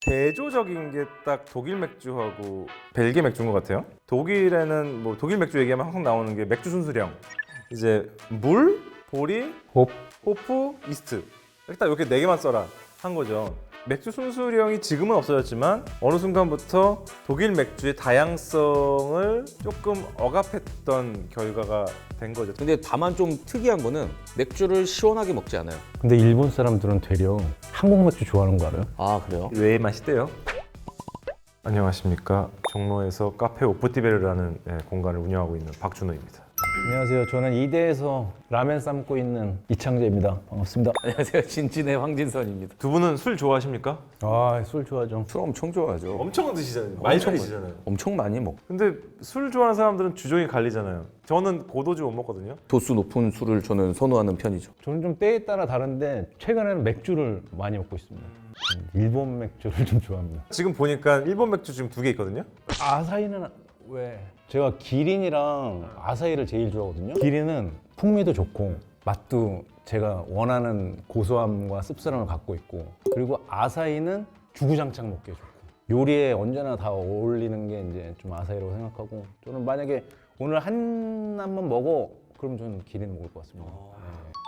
대조적인 게 딱 독일 맥주하고 벨기에 맥주인 것 같아요. 독일에는 뭐 독일 맥주 얘기하면 항상 나오는 게 맥주 순수령. 이제 물, 보리, 호프, 이스트. 일단 이렇게 네 개만 써라 한 거죠. 맥주 순수령이 지금은 없어졌지만 어느 순간부터 독일 맥주의 다양성을 조금 억압했던 결과가 된 거죠. 근데 다만 좀 특이한 거는 맥주를 시원하게 먹지 않아요. 근데 일본 사람들은 되려 한국 맥주 좋아하는 거 알아요? 아 그래요? 왜 맛있대요? 안녕하십니까. 종로에서 카페 오프티베르라는 공간을 운영하고 있는 박준호입니다. 안녕하세요. 저는 이대에서 라면 삶고 있는 이창재입니다. 반갑습니다. 안녕하세요. 진진의 황진선입니다. 두 분은 술 좋아하십니까? 아, 술 좋아하죠. 술 엄청 좋아하죠. 엄청 드시잖아요. 많이 드시잖아요. 엄청 많이 먹. 근데 술 좋아하는 사람들은 주종이 갈리잖아요. 저는 고도주 못 먹거든요. 도수 높은 술을 저는 선호하는 편이죠. 저는 좀 때에 따라 다른데 최근에는 맥주를 많이 먹고 있습니다. 일본 맥주를 좀 좋아합니다. 지금 보니까 일본 맥주 지금 두 개 있거든요. 아사히는 왜? 제가 기린이랑 아사히를 제일 좋아하거든요. 기린은 풍미도 좋고 맛도 제가 원하는 고소함과 씁쓸함을 갖고 있고, 그리고 아사히는 주구장창 먹기에 좋고 요리에 언제나 다 어울리는 게 이제 좀 아사히라고 생각하고, 저는 만약에 오늘 한번 먹어 그럼 저는 기린 먹을 것 같습니다.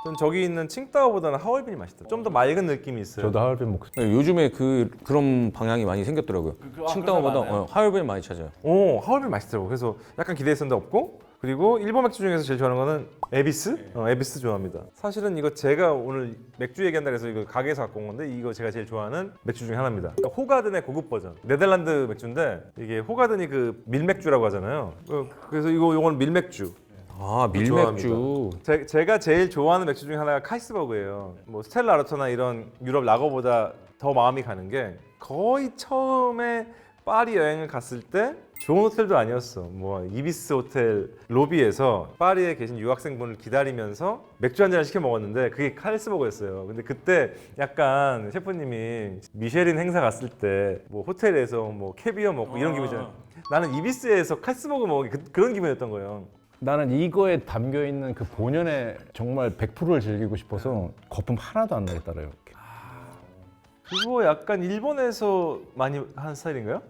전 저기 있는 칭따오보다는 하얼빈이 맛있더라고요. 좀 더 맑은 느낌이 있어요. 저도 하얼빈 먹습니다. 네, 요즘에 그런 방향이 많이 생겼더라고요. 칭따오보다 하얼빈 많이 찾아요. 오, 하얼빈 맛있더라고요. 그래서 약간 기대했었는데 없고, 그리고 일본 맥주 중에서 제일 좋아하는 거는 에비스? 에비스 좋아합니다. 사실은 이거 제가 오늘 맥주 얘기한다 해서 이거 가게에서 갖고 온 건데, 이거 제가 제일 좋아하는 맥주 중에 하나입니다. 그러니까 호가든의 고급 버전. 네덜란드 맥주인데 이게 호가든이 그 밀맥주라고 하잖아요. 그래서 이거는 밀맥주. 아 밀맥주. 제가 제일 좋아하는 맥주 중에 하나가 카이스버그예요. 뭐 스텔라 아르토나 이런 유럽 라거보다 더 마음이 가는 게, 거의 처음에 파리 여행을 갔을 때 좋은 호텔도 아니었어. 뭐 이비스 호텔 로비에서 파리에 계신 유학생분을 기다리면서 맥주 한 잔을 시켜 먹었는데 그게 카이스버그였어요. 근데 그때 약간 셰프님이 미쉐린 행사 갔을 때 뭐 호텔에서 뭐 캐비어 먹고 이런 기분이잖아요. 나는 이비스에서 카이스버그 먹은 게 그런 기분이었던 거예요. 나는 이거에 담겨 있는 그 본연의 정말 100%를 즐기고 싶어서 거품 하나도 안 나게 따라요. 이렇게. 그거 약간 일본에서 많이 한 스타일인가요?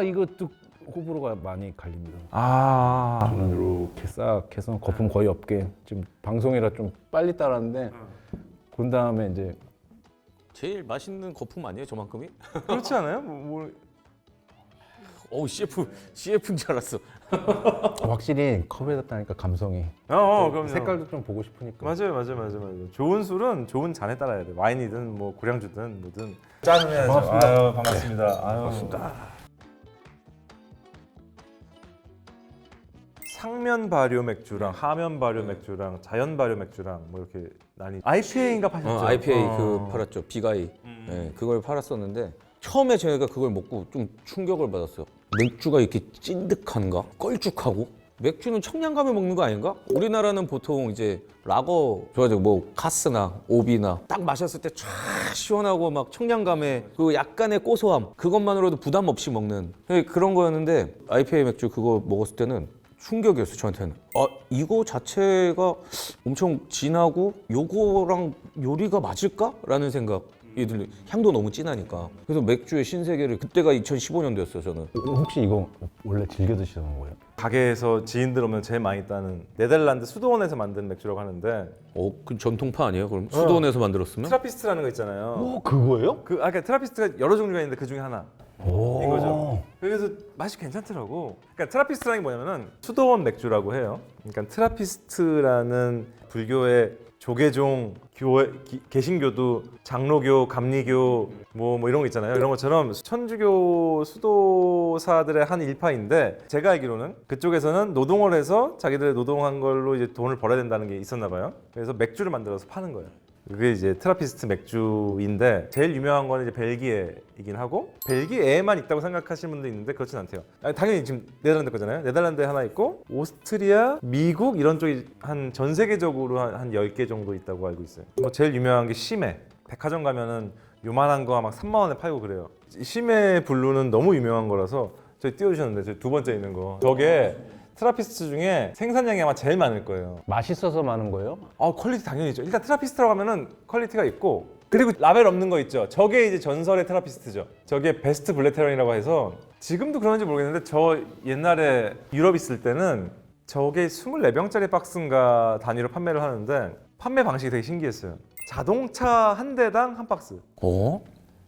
이것도 호불호가 많이 갈립니다. 아, 저는 이렇게 싹 해서 거품 거의 없게, 지금 방송이라 좀 빨리 따랐는데 그런 다음에 이제 제일 맛있는 거품 아니에요, 저만큼이? 그렇지 않아요? 뭐 어우 CF인 줄 알았어. 확실히 컵에다 따니까 감성이 그럼요. 색깔도 좀 보고 싶으니까. 맞아요. 좋은 술은 좋은 잔에 따라야 돼. 와인이든 뭐 고량주든 뭐든. 짠을 해야죠. 반갑습니다. 아유, 반갑습니다. 아유. 반갑습니다. 상면 발효 맥주랑 하면 발효 맥주랑 자연 발효 맥주랑 뭐 이렇게 나뉘. IPA인가 파셨죠? IPA 그 팔았죠. 비가이. 네, 그걸 팔았었는데 처음에 제가 그걸 먹고 좀 충격을 받았어요. 맥주가 이렇게 찐득한가? 걸쭉하고? 맥주는 청량감에 먹는 거 아닌가? 우리나라는 보통 이제 라거 좋아하죠. 뭐 카스나 오비나 딱 마셨을 때 쫙 시원하고 막 청량감에 그 약간의 고소함, 그것만으로도 부담 없이 먹는 그런 거였는데, IPA 맥주 그거 먹었을 때는 충격이었어요, 저한테는. 이거 자체가 엄청 진하고 요거랑 요리가 맞을까? 라는 생각. 얘들 향도 너무 진하니까. 그래서 맥주의 신세계를, 그때가 2015년도였어요, 저는. 혹시 이거 원래 즐겨 드시는 거예요? 가게에서 지인들 오면 제일 많이 따는 네덜란드 수도원에서 만든 맥주라고 하는데, 그 전통파 아니에요? 그럼 수도원에서 만들었으면? 트라피스트라는 거 있잖아요. 그거예요? 그러니까 트라피스트가 여러 종류가 있는데 그 중에 하나. 오. 이거죠. 그래서 맛이 괜찮더라고. 그러니까 트라피스트라는 게 뭐냐면은 수도원 맥주라고 해요. 그러니까 트라피스트라는 불교의 조계종, 개신교도 장로교, 감리교 뭐 이런 거 있잖아요. 이런 것처럼 천주교 수도사들의 한 일파인데, 제가 알기로는 그쪽에서는 노동을 해서 자기들의 노동한 걸로 이제 돈을 벌어야 된다는 게 있었나 봐요. 그래서 맥주를 만들어서 파는 거예요. 그게 이제 트라피스트 맥주인데, 제일 유명한 거는 이제 벨기에이긴 하고, 벨기에에만 있다고 생각하시는 분도 있는데 그렇진 않대요. 당연히 지금 네덜란드 거잖아요. 네덜란드에 하나 있고, 오스트리아, 미국 이런 쪽이 한 전 세계적으로 한 10개 정도 있다고 알고 있어요. 뭐 제일 유명한 게 시메. 백화점 가면은 요만한 거 막 3만 원에 팔고 그래요. 시메 블루는 너무 유명한 거라서 저희 띄워주셨는데, 저희 두 번째 있는 거, 저게 트라피스트 중에 생산량이 아마 제일 많을 거예요. 맛있어서 많은 거예요? 퀄리티 당연히 있죠. 일단 트라피스트라고 하면은 퀄리티가 있고, 그리고 라벨 없는 거 있죠. 저게 이제 전설의 테라피스트죠. 저게 베스트 블랙테런이라고 해서 지금도 그런지 모르겠는데 저 옛날에 유럽 있을 때는 저게 24병짜리 박스인가 단위로 판매를 하는데 판매 방식이 되게 신기했어요. 자동차 한 대당 한 박스. 어?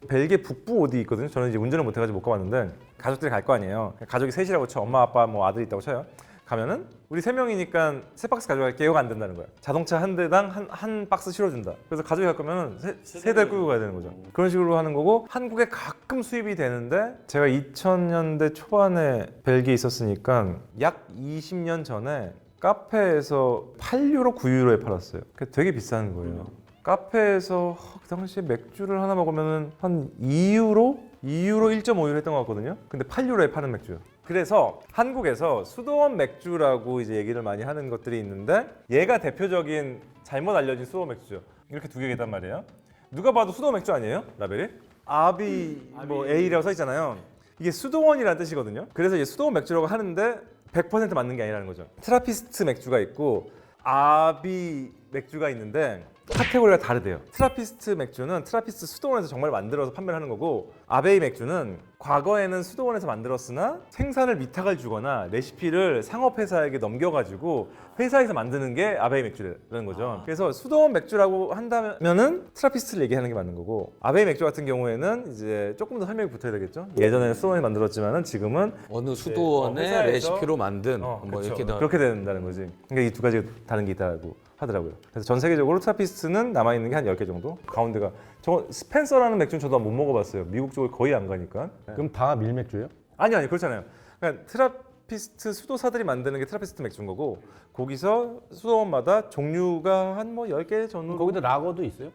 벨기에 북부 어디 있거든요. 저는 이제 운전을 못 해가지고 못 가봤는데 가족들이 갈 거 아니에요. 가족이 셋이라고 쳐. 엄마, 아빠, 뭐 아들 있다고 쳐요. 가면은 우리 3명이니까 3박스 가져갈게. 이거 안 된다는 거야. 자동차 한 대당 한 박스 실어준다. 그래서 가족이 갈 거면은 세 대 끌고 가야 되는 거죠. 그런 식으로 하는 거고 한국에 가끔 수입이 되는데 제가 2000년대 초반에 벨기에 있었으니까 약 20년 전에 카페에서 8유로, 9유로에 팔았어요. 그게 되게 비싼 거예요. 카페에서 그 당시에 맥주를 하나 먹으면 한 2유로? 2유로 1.5유로 했던 것 같거든요. 근데 8유로에 파는 맥주. 그래서 한국에서 수도원 맥주라고 이제 얘기를 많이 하는 것들이 있는데 얘가 대표적인 잘못 알려진 수도원 맥주죠. 이렇게 두 개가 있단 말이에요. 누가 봐도 수도원 맥주 아니에요? 라벨이? 아비 뭐 A라고 써 있잖아요. 이게 수도원이라는 뜻이거든요. 그래서 이제 수도원 맥주라고 하는데 100% 맞는 게 아니라는 거죠. 트라피스트 맥주가 있고 아비 맥주가 있는데 카테고리가 다르대요. 트라피스트 맥주는 트라피스트 수도원에서 정말 만들어서 판매를 하는 거고 아베이 맥주는 과거에는 수도원에서 만들었으나 생산을 위탁을 주거나 레시피를 상업회사에게 넘겨가지고 회사에서 만드는 게 아베이 맥주라는 거죠. 그래서 수도원 맥주라고 한다면은 트라피스트를 얘기하는 게 맞는 거고 아베이 맥주 같은 경우에는 이제 조금 더 설명이 붙어야 되겠죠. 예전에는 수도원이 만들었지만은 지금은 어느 수도원의 회사에서 레시피로 만든 뭐 그렇죠. 이렇게 다 그렇게 된다는 거지. 그러니까 이 두 가지가 다른 게 있다고 하더라고요. 그래서 전 세계적으로 트라피스트는 남아있는 게 한 10개 정도? 가운데가 저 스펜서라는 맥주는 저도 못 먹어봤어요. 미국 쪽을 거의 안 가니까. 그럼 다 밀맥주예요? 아니 그렇잖아요. 그러니까 트라피스트 수도사들이 만드는 게 트라피스트 맥주인 거고 거기서 수도원마다 종류가 한 뭐 10개 정도. 거기도 라거도 있어요?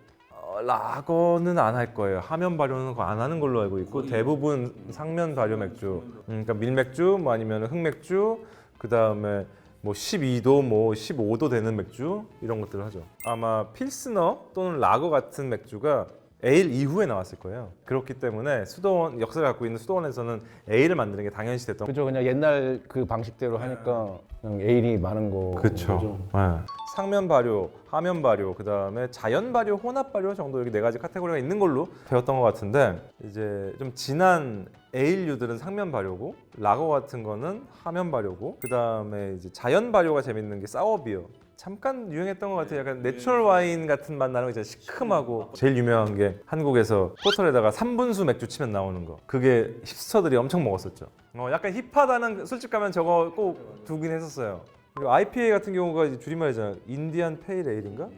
라거는 안 할 거예요. 하면 발효는 안 하는 걸로 알고 있고 대부분 상면 발효 맥주. 그러니까 밀맥주 뭐 아니면 흑맥주 그다음에 뭐 12도 뭐 15도 되는 맥주 이런 것들을 하죠. 아마 필스너 또는 라거 같은 맥주가 에일 이후에 나왔을 거예요. 그렇기 때문에 수도원 역사를 갖고 있는 수도원에서는 에일을 만드는 게 당연시 됐던 그죠. 그냥 옛날 그 방식대로 하니까 그냥 에일이 많은 거. 그렇죠. 상면 발효, 하면 발효, 그다음에 자연 발효, 혼합 발효 정도 이렇게 네 가지 카테고리가 있는 걸로 배웠던 것 같은데 이제 좀 진한 에일류들은 상면 발효고 라거 같은 거는 하면 발효고 그다음에 이제 자연 발효가 재밌는 게 사워 비어. 잠깐 유행했던 것 같아요. 약간 내추럴 와인 같은 맛 나는 거 진짜 시큼하고 제일 유명한 게 한국에서 포털에다가 3분수 맥주 치면 나오는 거. 그게 힙스터들이 엄청 먹었었죠. 약간 힙하다는 술집 가면 저거 꼭 두긴 했었어요. 그리고 IPA 같은 경우가 이제 줄임말이잖아요. 인디안 페일 에일인가?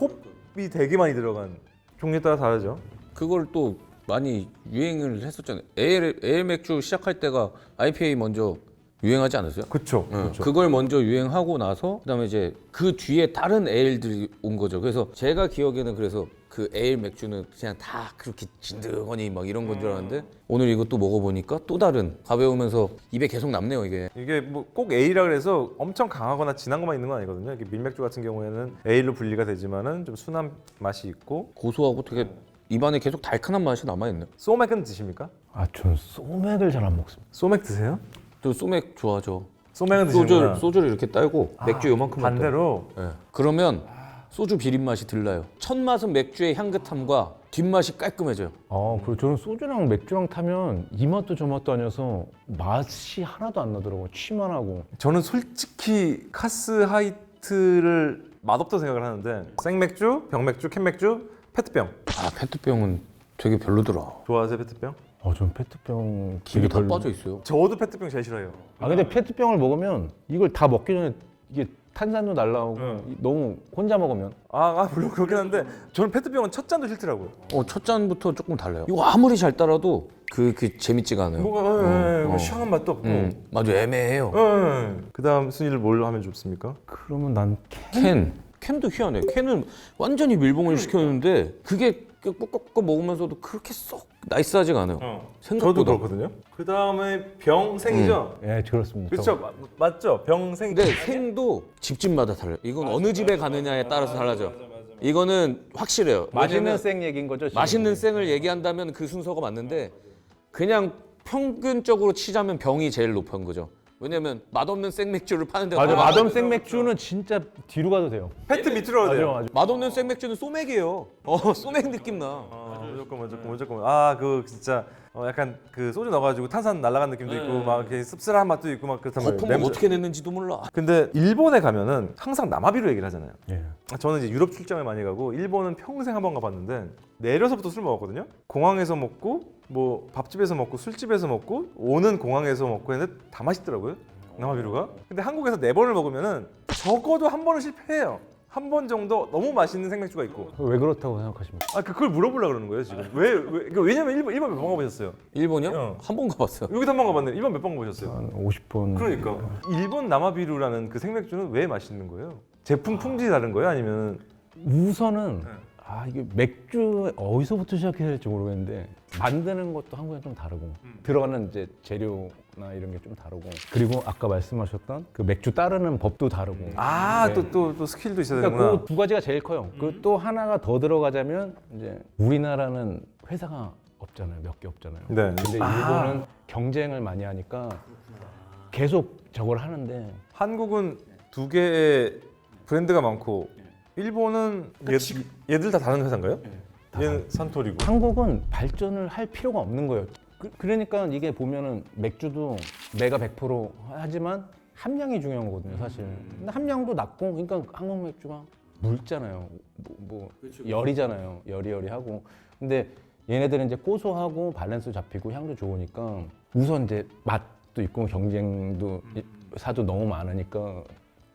홉이 되게 많이 들어간 종류에 따라 다르죠. 그걸 또 많이 유행을 했었잖아요. 에일 맥주 시작할 때가 IPA 먼저 유행하지 않았어요? 그렇죠. 그걸 먼저 유행하고 나서 그다음에 이제 그 뒤에 다른 에일들이 온 거죠. 그래서 제가 기억에는 그래서 그 에일 맥주는 그냥 다 그렇게 진드거니 막 이런 건 줄 알았는데 오늘 이것도 먹어보니까 또 다른 가벼우면서 입에 계속 남네요 이게. 이게 뭐 꼭 에일이라 그래서 엄청 강하거나 진한 것만 있는 건 아니거든요. 이게 밀맥주 같은 경우에는 에일로 분리가 되지만은 좀 순한 맛이 있고 고소하고 되게 입안에 계속 달큰한 맛이 남아있네. 소맥은 드십니까? 아, 전 소맥을 잘 안 먹습니다. 소맥 드세요? 저 소맥 좋아하죠. 소맥은 드시는구나. 소주를 이렇게 딸고 맥주 요만큼 반대로 네. 그러면 소주 비린 맛이 들라요. 첫 맛은 맥주의 향긋함과 뒷맛이 깔끔해져요. 그리고 저는 소주랑 맥주랑 타면 이 맛도 저 맛도 아니어서 맛이 하나도 안 나더라고요. 취만 하고. 저는 솔직히 카스 하이트를 맛없다고 생각을 하는데 생맥주, 병맥주, 캔맥주, 페트병 아 페트병은 되게 별로더라. 좋아하세요? 페트병? 전 페트병 입이 다 별로. 빠져 있어요. 저도 페트병 제일 싫어해요. 근데 페트병을 먹으면 이걸 다 먹기 전에 이게 탄산도 날라오고 너무 혼자 먹으면. 물론 그렇긴 한데 저는 페트병은 첫 잔도 싫더라고요. 첫 잔부터 조금 달라요. 이거 아무리 잘 따라도 그 재밌지가 않아요. 뭐가 시원한 맛도 없고. 맞아 애매해요. 그다음 순위를 뭘로 하면 좋습니까? 그러면 난 캔도 희한해. 캔은 완전히 밀봉을 시켰는데 그게 꾹꾹꾹 먹으면서도 그렇게 쏙 나이스하지가 않아요. 생각보다. 저도 그렇거든요. 그다음에 병생이죠. 예, 그렇습니다. 그렇죠. 맞죠. 병생. 근데 생도 집집마다 달라요. 이건 어느 집에 가느냐에 따라서 달라져. 이거는 확실해요. 맛있는 왜냐면 생 얘기인 거죠? 지금? 맛있는 생을 얘기한다면 그 순서가 맞는데 그냥 평균적으로 치자면 병이 제일 높은 거죠. 왜냐면 맛없는 생맥주를 파는 데가 맞아, 더 많아. 마덤 생맥주는 진짜 뒤로 가도 돼요. 페트 밑으로 가야 돼요. 맞아. 맛없는 생맥주는 소맥이에요. 소맥 느낌 나. 무조건. 아, 그 진짜 약간 그 소주 넣어가지고 탄산 날아간 느낌도 있고 막 이렇게 씁쓸한 맛도 있고 막 그렇단 말이에요. 거품을 어떻게 냈는지도 몰라. 근데 일본에 가면은 항상 남아비로 얘기를 하잖아요. 예. 저는 이제 유럽 출장을 많이 가고 일본은 평생 한 번 가봤는데 내려서부터 술 먹었거든요. 공항에서 먹고 뭐 밥집에서 먹고 술집에서 먹고 오는 공항에서 먹고 했는데 다 맛있더라고요. 남아비루가. 근데 한국에서 4번을 먹으면은 적어도 한 번은 실패해요. 한 번 정도 너무 맛있는 생맥주가 있고. 왜 그렇다고 생각하십니까? 아 그걸 물어보려고 그러는 거예요 지금. 왜냐면 일본 몇 번 가보셨어요? 일본이요? 한 번 가봤어요. 여기도 한 번 가봤는데 일본 몇 번 가보셨어요? 한 50번. 그러니까 일본 남아비루라는 그 생맥주는 왜 맛있는 거예요? 제품 품질이 다른 거예요? 아니면 우선은 네. 이게 맥주 어디서부터 시작해야 될지 모르겠는데 만드는 것도 한국이랑 좀 다르고 들어가는 이제 재료나 이런 게 좀 다르고 그리고 아까 말씀하셨던 그 맥주 따르는 법도 다르고 네. 또 스킬도 있어야 그러니까 되는구나. 그 두 가지가 제일 커요. 그 또 하나가 더 들어가자면 이제 우리나라는 회사가 없잖아요. 몇 개 없잖아요. 네. 근데 일본은 경쟁을 많이 하니까 계속 저걸 하는데 한국은 2개의 브랜드가 많고 일본은 얘들 다 다른 회사인가요? 얘는 산토리고. 한국은 발전을 할 필요가 없는 거예요. 그러니까 이게 보면은 맥주도 내가 100% 하지만 함량이 중요한 거거든요, 사실. 근데 함량도 낮고, 그러니까 한국 맥주가 묽잖아요. 뭐 열이잖아요. 여리여리하고. 근데 얘네들은 이제 고소하고 밸런스 잡히고 향도 좋으니까 우선 이제 맛도 있고 경쟁도 사도 너무 많으니까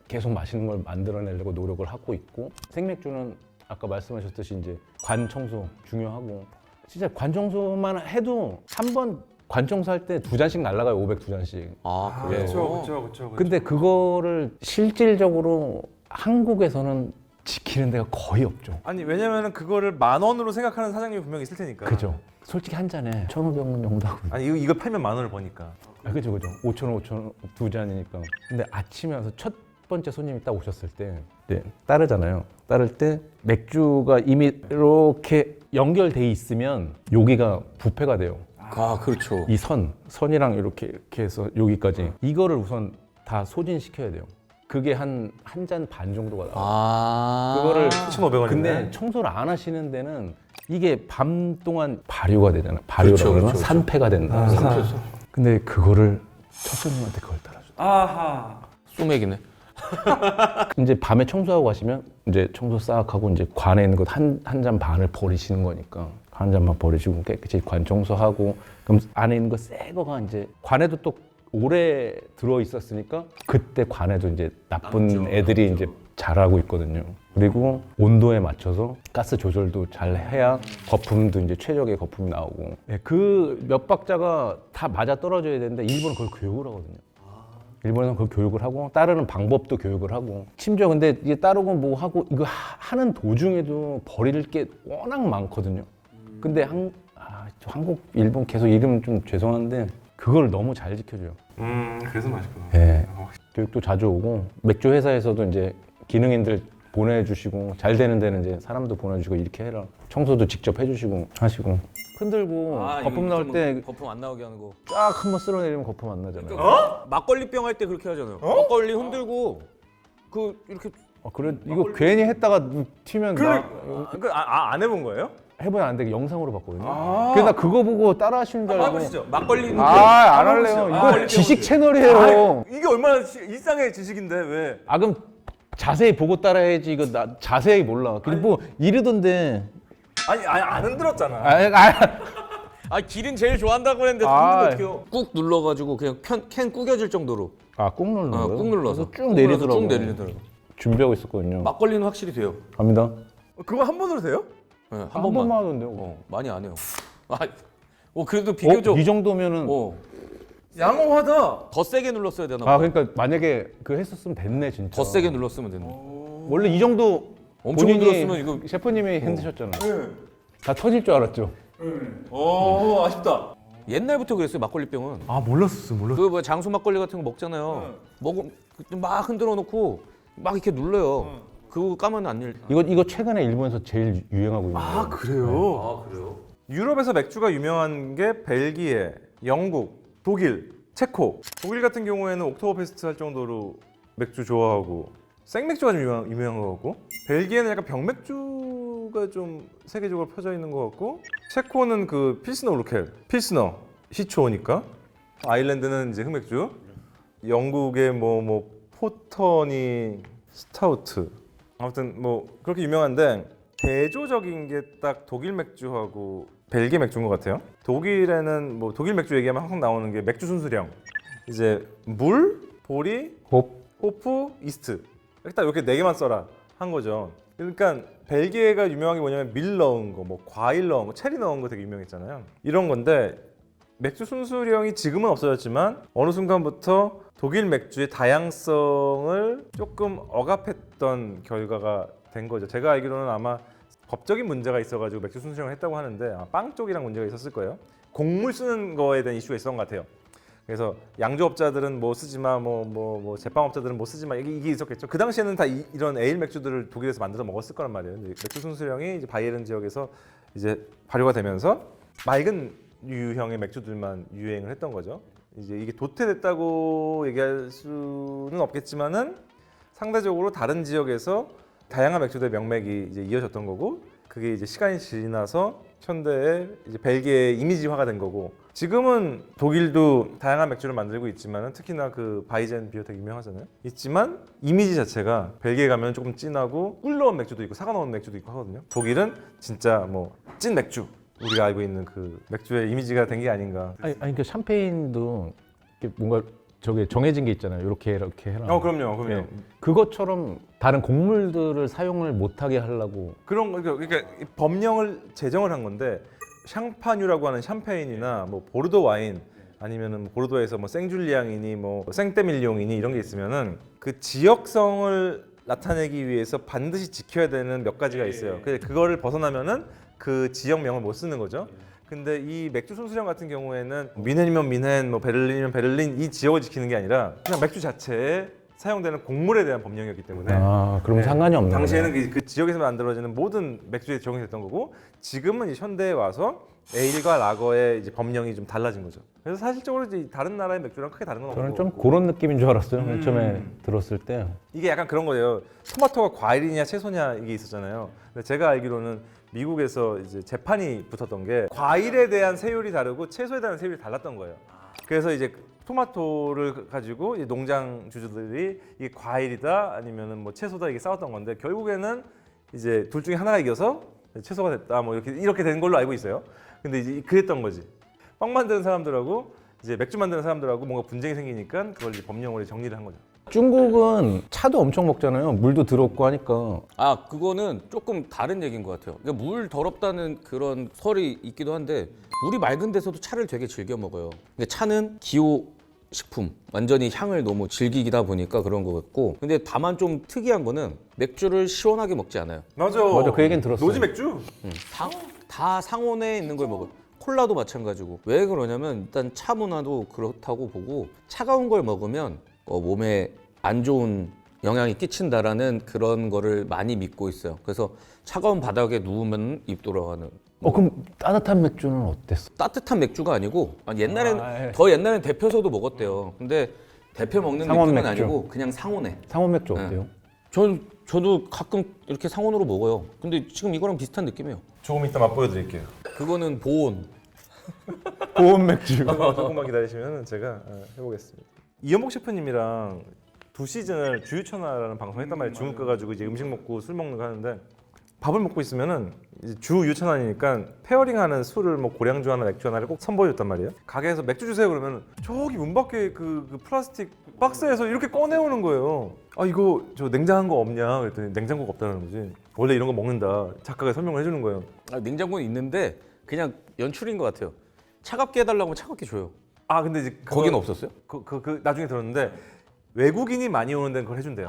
계속 맛있는 걸 만들어내려고 노력을 하고 있고 생맥주는 아까 말씀하셨듯이 이제 관 청소 중요하고 진짜 관 청소만 해도 한 번 관 청소할 때 2잔씩 날라가요. 502잔씩. 아 그래요? 그렇죠. 근데 그거를 실질적으로 한국에서는 지키는 데가 거의 없죠. 아니 왜냐면은 그거를 10,000원으로 생각하는 사장님이 분명히 있을 테니까. 그죠. 솔직히 한 잔에 1,500원 정도 하거든요. 아니 이거 팔면 10,000원을 버니까. 그죠. 5,000원 2잔이니까. 근데 아침에 와서 첫 번째 손님이 딱 오셨을 때 네, 따르잖아요. 따를 때 맥주가 이미 이렇게 연결돼 있으면 여기가 부패가 돼요. 아 그렇죠. 이 선이랑 이렇게 해서 여기까지 이거를 우선 다 소진시켜야 돼요. 그게 한 잔 반 정도가 나와요. 그거를 1,500원인데. 근데 청소를 안 하시는 데는 이게 밤 동안 발효가 되잖아요. 발효라고 그렇죠, 그러나? 그렇죠. 산패가 된다. 근데 그거를 첫 손님한테 그걸 따라줘. 아하. 소맥이네. 이제 밤에 청소하고 가시면 이제 청소 싹 하고 이제 관에 있는 것 한 잔 반을 버리시는 거니까 한 잔만 버리시고 깨끗이 관 청소하고 그럼 안에 있는 거 새 거가 이제 관에도 또 오래 들어 있었으니까 그때 관에도 이제 나쁜 애들이 이제 자라고 있거든요. 그리고 온도에 맞춰서 가스 조절도 잘 해야 거품도 이제 최적의 거품이 나오고 그 몇 박자가 다 맞아 떨어져야 되는데 일본은 그걸 교육을 하거든요. 일본에서는 그걸 교육을 하고 따르는 방법도 교육을 하고 심지어 근데 이게 따르고 뭐 하고 이거 하는 도중에도 버릴 게 워낙 많거든요. 근데 한국, 일본 계속 이름 좀 죄송한데 그걸 너무 잘 지켜줘요. 그래서 맛있구나. 네. 교육도 자주 오고 맥주 회사에서도 이제 기능인들 보내주시고 잘 되는 데는 이제 사람도 보내주시고 이렇게 해라. 청소도 직접 해주시고 하시고 흔들고 거품 나올 때 거품 안 나오게 하는 거. 쫙 한번 쓸어내리면 거품 안 나잖아요. 막걸리병 할 때 그렇게 하잖아요. 막걸리 흔들고 그 이렇게 그래 이거 괜히 했다가 튀면 안 해본 거예요? 해보면 안 되게 영상으로 봤거든요. 그래서 나 그거 보고 따라 하시는 줄 알고. 해보시죠. 막걸리 안 할래요. 이거 지식 채널이에요. 이게 얼마나 일상의 지식인데 왜? 그럼 자세히 보고 따라해야지. 이거 나 자세히 몰라. 그리고 뭐 이러던데. 아니 안 흔들었잖아. 기린 제일 좋아한다고 했는데 흔들면 어떡해요? 꾹 눌러가지고 그냥 캔 구겨질 정도로. 꾹 눌러요? 꾹 눌러서 쭉 내리더라고. 쭉 내리더라고. 준비하고 있었거든요. 막걸리는 확실히 돼요. 갑니다. 그거 한 번으로 돼요? 네, 한 번만 하던데요. 많이 안 해요. 그래도 비교적. 이 정도면은. 양호하다. 더 세게 눌렀어야 되나 봐. 그러니까 만약에 그 했었으면 됐네 진짜. 더 세게 눌렀으면 됐네. 원래 이 정도 엄청 본인이 눌렀으면 이거 셰프님이 흔드셨잖아. 다 터질 줄 알았죠. 아쉽다. 옛날부터 그랬어요 막걸리병은. 몰랐어. 그 뭐 장수 막걸리 같은 거 먹잖아요. 먹으면 막 흔들어 놓고 막 이렇게 눌러요. 그거 까면 안 열. 이거 최근에 일본에서 제일 유행하고 있는 거예요. 그래요? 유럽에서 맥주가 유명한 게 벨기에, 영국, 독일, 체코, 독일 같은 경우에는 옥토버페스트 할 정도로 맥주 좋아하고 생맥주가 좀 유명한 것 같고, 벨기에는 약간 병맥주가 좀 세계적으로 펴져 있는 것 같고, 체코는 그 필스너 우르켈, 필스너 시초니까, 아일랜드는 이제 흑맥주, 영국의 뭐 포터니 스타우트, 아무튼 뭐 그렇게 유명한데 대조적인 게 딱 독일 맥주하고 벨기에 맥주인 것 같아요. 독일에는 뭐 독일 맥주 얘기하면 항상 나오는 게 맥주 순수령, 이제 물, 보리, 호프, 이스트, 딱 이렇게 네 개만 써라 한 거죠. 그러니까 벨기에가 유명한 게 뭐냐면 밀 넣은 거, 뭐 과일 넣은 거, 체리 넣은 거 되게 유명했잖아요. 이런 건데 맥주 순수령이 지금은 없어졌지만 어느 순간부터 독일 맥주의 다양성을 조금 억압했던 결과가 된 거죠. 제가 알기로는 아마 법적인 문제가 있어가지고 맥주 순수령을 했다고 하는데 빵 쪽이랑 문제가 있었을 거예요. 곡물 쓰는 거에 대한 이슈가 있었던 것 같아요. 그래서 양조업자들은 뭐 쓰지 마, 뭐 제빵업자들은 뭐 쓰지 마, 이게 있었겠죠. 그 당시에는 다 이런 에일 맥주들을 독일에서 만들어 먹었을 거란 말이에요. 맥주 순수령이 이제 바이에른 지역에서 이제 발효가 되면서 맑은 유형의 맥주들만 유행을 했던 거죠. 이제 이게 도태됐다고 얘기할 수는 없겠지만은 상대적으로 다른 지역에서 다양한 맥주들의 명맥이 이제 이어졌던 거고, 그게 이제 시간이 지나서 현대에 이제 벨기에 이미지화가 된 거고, 지금은 독일도 다양한 맥주를 만들고 있지만은 특히나 그 바이젠 비어 되게 유명하잖아요. 있지만 이미지 자체가 벨기에 가면 조금 진하고 꿀 넣은 맥주도 있고 사과 넣은 맥주도 있고 하거든요. 독일은 진짜 뭐 찐 맥주, 우리가 알고 있는 그 맥주의 이미지가 된 게 아닌가. 아니 그 샴페인도 이렇게 뭔가 저게 정해진 게 있잖아요. 이렇게 해라. 그럼요. 네. 그것처럼 다른 곡물들을 사용을 못하게 하려고. 그러니까 법령을 제정을 한 건데, 샹파뉴라고 하는 샴페인이나 뭐 보르도 와인, 아니면은 뭐 보르도에서 뭐 생줄리앙이니 뭐 생떼밀룡이니 이런 게 있으면은 그 지역성을 나타내기 위해서 반드시 지켜야 되는 몇 가지가 있어요. 근데 그거를 벗어나면은 그 지역명을 못 쓰는 거죠. 근데 이 맥주 순수령 같은 경우에는 뮌헨이면 뮌헨, 뭐 베를린이면 베를린, 이 지역을 지키는 게 아니라 그냥 맥주 자체에 사용되는 곡물에 대한 법령이었기 때문에, 그럼 상관이 없는 거예요. 당시에는 그 지역에서 만들어지는 모든 맥주에 적용이 됐던 거고, 지금은 이제 현대에 와서 에일과 라거의 이제 법령이 좀 달라진 거죠. 그래서 사실적으로 이제 다른 나라의 맥주랑 크게 다른 건 없고, 저는 좀 그런 느낌인 줄 알았어요. 맨 처음에 들었을 때. 이게 약간 그런 거예요. 토마토가 과일이냐 채소냐 이게 있었잖아요. 근데 제가 알기로는 미국에서 이제 재판이 붙었던 게 과일에 대한 세율이 다르고 채소에 대한 세율이 달랐던 거예요. 그래서 이제 토마토를 가지고 이제 농장 주주들이 이게 과일이다 아니면은 뭐 채소다 이게 싸웠던 건데, 결국에는 이제 둘 중에 하나가 이겨서 채소가 됐다 뭐 이렇게 된 걸로 알고 있어요. 근데 이제 그랬던 거지. 빵 만드는 사람들하고 이제 맥주 만드는 사람들하고 뭔가 분쟁이 생기니까 그걸 이제 법령으로 정리를 한 거죠. 중국은 차도 엄청 먹잖아요. 물도 더럽고 하니까. 그거는 조금 다른 얘기인 것 같아요. 그러니까 물 더럽다는 그런 설이 있기도 한데, 물이 맑은 데서도 차를 되게 즐겨 먹어요. 근데 차는 기호 식품, 완전히 향을 너무 즐기다 보니까 그런 것 같고, 근데 다만 좀 특이한 거는 맥주를 시원하게 먹지 않아요. 맞아, 그 얘기는 들었어요. 노지 맥주. 다 상온에 있는 걸 먹어요. 콜라도 마찬가지고. 왜 그러냐면 일단 차 문화도 그렇다고 보고, 차가운 걸 먹으면 몸에 안 좋은 영향이 끼친다라는 그런 거를 많이 믿고 있어요. 그래서 차가운 바닥에 누우면 입 돌아가는. 그럼 따뜻한 맥주는 어땠어? 따뜻한 맥주가 아니고, 옛날엔 데펴서도 먹었대요. 근데 데펴 먹는 상온 느낌은 맥주. 아니고 그냥 상온에. 상온 맥주 어때요? 저도 가끔 이렇게 상온으로 먹어요. 근데 지금 이거랑 비슷한 느낌이에요. 조금 이따 맛보여드릴게요. 그거는 보온. 고운 맥주. 조금만 기다리시면 제가 해보겠습니다. 이현복 셰프님이랑 2시즌을 주유천하라는 방송을 했단 말이에요. 중국 가가지고 이제 음식 먹고 술 먹는 거 하는데, 밥을 먹고 있으면은 이제 주 유천하니까 페어링하는 술을 뭐 고량주 하나, 맥주 하나를 꼭 선보여줬단 말이에요. 가게에서 맥주 주세요 그러면 저기 문 밖에 그 플라스틱 박스에서 이렇게 꺼내오는 거예요. 이거 저 냉장한 거 없냐 그랬더니 냉장고가 없다는 거지. 원래 이런 거 먹는다. 작가가 설명을 해주는 거예요. 냉장고는 있는데 그냥 연출인 것 같아요. 차갑게 해달라고 하면 차갑게 줘요. 근데 이제 거기는 없었어요? 그 나중에 들었는데, 외국인이 많이 오는 데는 그걸 해준대요.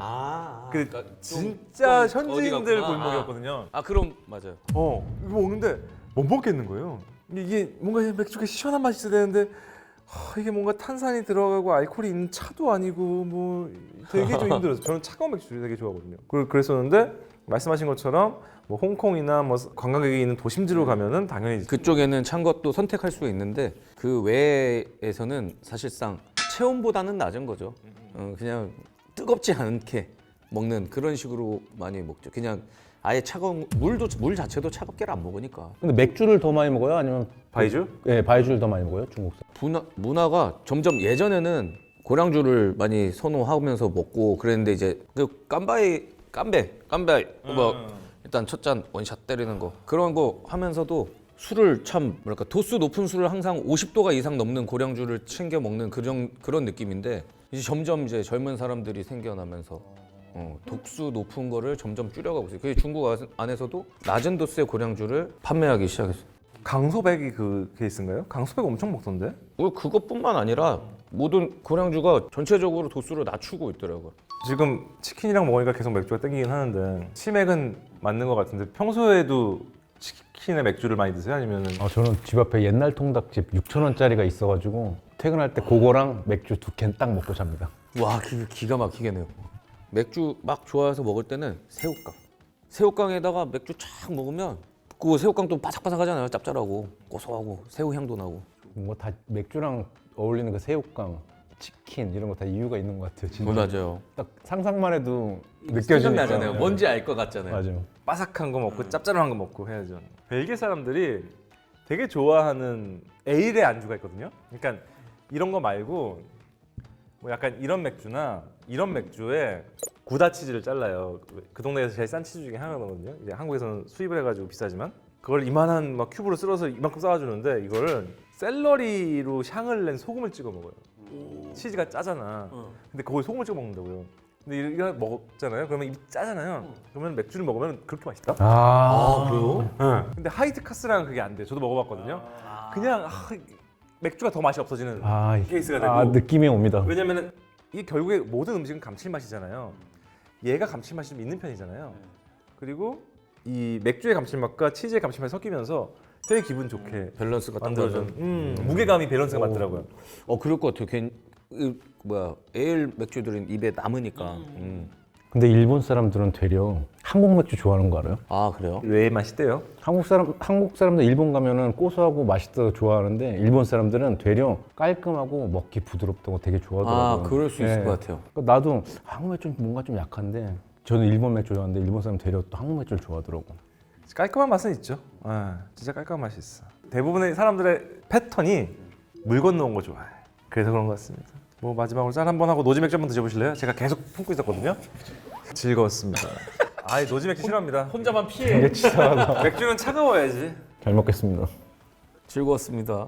그러니까 진짜 좀 현지인들 어디 갔구나. 골목이었거든요. 그럼 맞아요. 이거 먹는데 못 먹겠는 거예요. 이게 뭔가 맥주가 시원한 맛이 있어야 되는데, 이게 뭔가 탄산이 들어가고 알코올이 있는 차도 아니고 뭐 되게 좀 힘들었어요. 저는 차가운 맥주를 되게 좋아하거든요. 그랬었는데 말씀하신 것처럼 뭐 홍콩이나 뭐 관광객이 있는 도심지로 가면은 당연히 그쪽에는 찬 것도 선택할 수가 있는데, 그 외에서는 사실상 체온보다는 낮은 거죠. 그냥 뜨겁지 않게 먹는 그런 식으로 많이 먹죠. 그냥 아예 차가운 물 자체도 차갑게를 안 먹으니까. 근데 맥주를 더 많이 먹어요? 아니면 바이주? 네, 바이주를 더 많이 먹어요? 중국 사람? 문화가 점점 예전에는 고량주를 많이 선호하면서 먹고 그랬는데 이제 그 깜배 뭐 일단 첫 잔 원샷 때리는 거 그런 거 하면서도 술을 참 뭐랄까 도수 높은 술을 항상 50도가 이상 넘는 고량주를 챙겨 먹는 그런 느낌인데 이제 점점 이제 젊은 사람들이 생겨나면서 독수 높은 거를 점점 줄여가고 있어요. 그게 중국 안에서도 낮은 도수의 고량주를 판매하기 시작했어요. 강소백이 그 케이스인가요? 강소백 엄청 먹던데? 그것뿐만 아니라 모든 고량주가 전체적으로 도수를 낮추고 있더라고요. 지금 치킨이랑 먹으니까 계속 맥주가 땡기긴 하는데 치맥은 맞는 것 같은데 평소에도 치킨에 맥주를 많이 드세요? 아니면은 저는 집 앞에 옛날 통닭집 6,000원짜리가 있어가지고 퇴근할 때 그거랑 맥주 2캔 딱 먹고 잡니다. 와, 기가 막히겠네요. 맥주 막 좋아해서 먹을 때는 새우깡에다가 맥주 쫙 먹으면 그 새우깡도 바삭바삭하잖아요. 짭짤하고 고소하고 새우 향도 나고. 뭐 다 맥주랑 어울리는 그 새우깡, 치킨 이런 거 다 이유가 있는 것 같아요. 진짜. 맞아요. 딱 상상만 해도 느껴지니까. 생각나잖아요. 뭔지 알 것 같잖아요. 맞아요. 바삭한 거 먹고 짭짤한 거 먹고 해야죠. 벨기에 사람들이 되게 좋아하는 에일의 안주가 있거든요. 그러니까 이런 거 말고 뭐 약간 이런 맥주나 이런 맥주에 구다 치즈를 잘라요. 그 동네에서 제일 싼 치즈 중에 하나거든요. 이제 한국에서는 수입을 해가지고 비싸지만 그걸 이만한 막 큐브로 쓸어서 이만큼 쌓아주는데 이거를 샐러리로 향을 낸 소금을 찍어 먹어요. 치즈가 짜잖아. 근데 그걸 소금을 찍어 먹는다고요. 근데 이거 먹잖아요. 그러면 입이 짜잖아요. 그러면 맥주를 먹으면 그렇게 맛있다. 그래요? 네. 근데 하이트 카스랑 그게 안 돼. 저도 먹어봤거든요. 그냥 맥주가 더 맛이 없어지는 케이스가 되고. 느낌이 옵니다. 왜냐면은 이 결국에 모든 음식은 감칠맛이잖아요. 얘가 감칠맛이 좀 있는 편이잖아요. 그리고 이 맥주의 감칠맛과 치즈의 감칠맛이 섞이면서 되게 기분 좋게 밸런스가 딱 만들어준 무게감이 밸런스가 맞더라고요. 그럴 것 같아요. 에일 맥주들은 입에 남으니까. 근데 일본 사람들은 되려 한국 맥주 좋아하는 거 알아요? 아, 그래요? 왜 맛있대요? 한국 사람들 일본 가면은 고소하고 맛있다고 좋아하는데 일본 사람들은 되려 깔끔하고 먹기 부드럽다고 되게 좋아하더라고요. 그럴 수 있을 네. 것 같아요. 그러니까 나도 한국 맥주는 뭔가 좀 약한데 저는 일본 맥주 좋아하는데 일본 사람 되려 또 한국 맥주를 좋아하더라고. 깔끔한 맛은 있죠. 진짜 깔끔한 맛이 있어. 대부분의 사람들의 패턴이 물 건너온 거 좋아해. 그래서 그런 것 같습니다. 뭐 마지막으로 짠 한번 하고 노지 맥주 한번 드셔보실래요? 제가 계속 품고 있었거든요. 즐거웠습니다. 노지 맥주 싫어합니다. 혼자만 피해. 이게 치사하다. 맥주는 차가워야지. 잘 먹겠습니다. 즐거웠습니다.